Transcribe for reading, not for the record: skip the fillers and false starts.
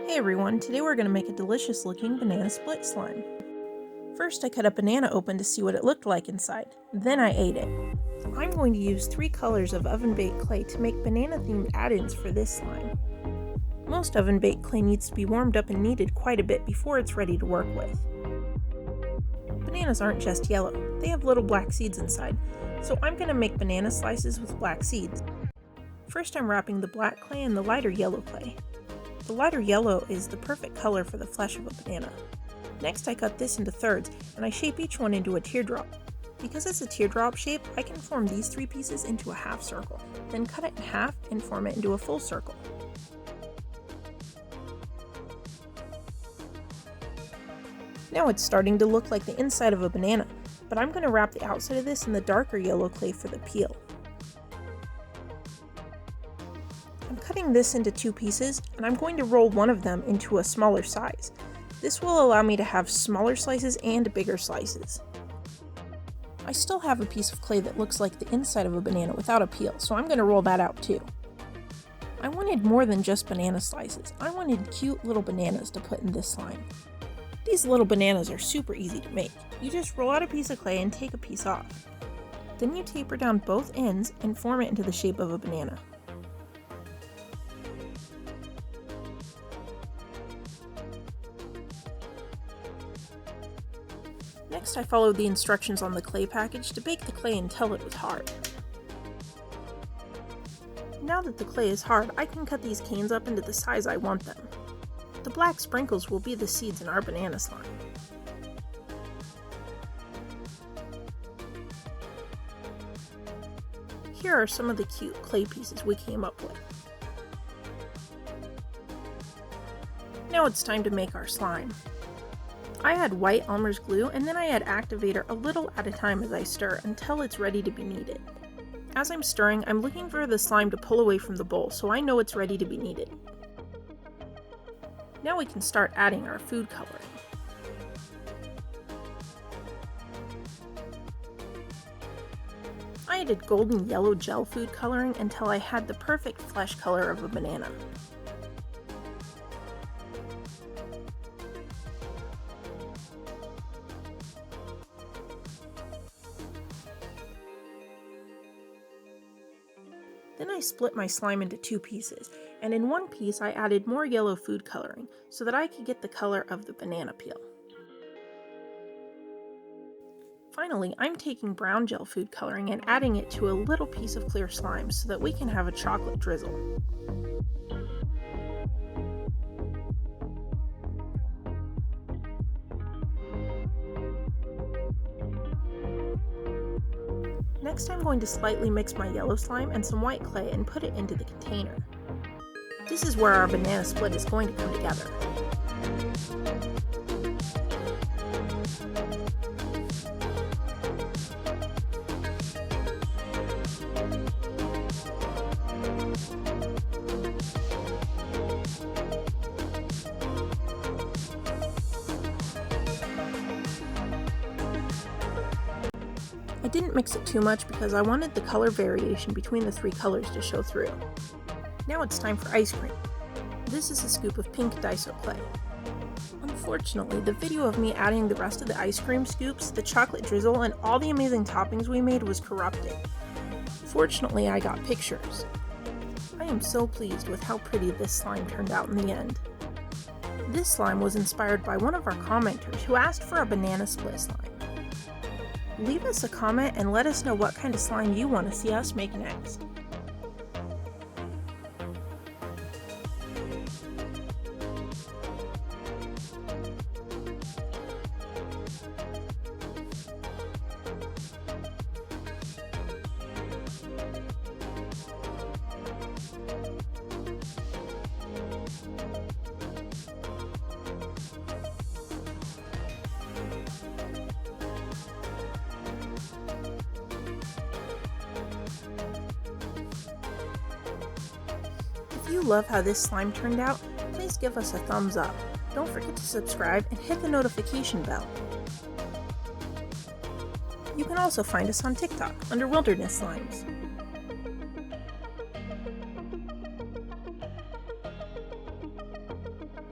Hey everyone, today we're going to make a delicious looking banana split slime. First I cut a banana open to see what it looked like inside, then I ate it. I'm going to use 3 colors of oven baked clay to make banana themed add-ins for this slime. Most oven baked clay needs to be warmed up and kneaded quite a bit before it's ready to work with. Bananas aren't just yellow, they have little black seeds inside, so I'm going to make banana slices with black seeds. First I'm wrapping the black clay in the lighter yellow clay. The lighter yellow is the perfect color for the flesh of a banana. Next I cut this into thirds, and I shape each one into a teardrop. Because it's a teardrop shape, I can form these 3 pieces into a half circle, then cut it in half and form it into a full circle. Now it's starting to look like the inside of a banana, but I'm going to wrap the outside of this in the darker yellow clay for the peel. I'm cutting this into 2 pieces, and I'm going to roll one of them into a smaller size. This will allow me to have smaller slices and bigger slices. I still have a piece of clay that looks like the inside of a banana without a peel, so I'm going to roll that out too. I wanted more than just banana slices. I wanted cute little bananas to put in this slime. These little bananas are super easy to make. You just roll out a piece of clay and take a piece off. Then you taper down both ends and form it into the shape of a banana. Next I followed the instructions on the clay package to bake the clay until it was hard. Now that the clay is hard, I can cut these canes up into the size I want them. The black sprinkles will be the seeds in our banana slime. Here are some of the cute clay pieces we came up with. Now it's time to make our slime. I add white Elmer's glue and then I add activator a little at a time as I stir until it's ready to be kneaded. As I'm stirring, I'm looking for the slime to pull away from the bowl so I know it's ready to be kneaded. Now we can start adding our food coloring. I added golden yellow gel food coloring until I had the perfect flesh color of a banana. Then I split my slime into 2 pieces, and in one piece I added more yellow food coloring so that I could get the color of the banana peel. Finally, I'm taking brown gel food coloring and adding it to a little piece of clear slime so that we can have a chocolate drizzle. Next I'm going to slightly mix my yellow slime and some white clay and put it into the container. This is where our banana split is going to come together. I didn't mix it too much because I wanted the color variation between the 3 colors to show through. Now it's time for ice cream. This is a scoop of pink Daiso clay. Unfortunately, the video of me adding the rest of the ice cream scoops, the chocolate drizzle, and all the amazing toppings we made was corrupted. Fortunately, I got pictures. I am so pleased with how pretty this slime turned out in the end. This slime was inspired by one of our commenters who asked for a banana split slime. Leave us a comment and let us know what kind of slime you want to see us make next. If you love how this slime turned out, please give us a thumbs up. Don't forget to subscribe and hit the notification bell. You can also find us on TikTok under Wilderness Slimes.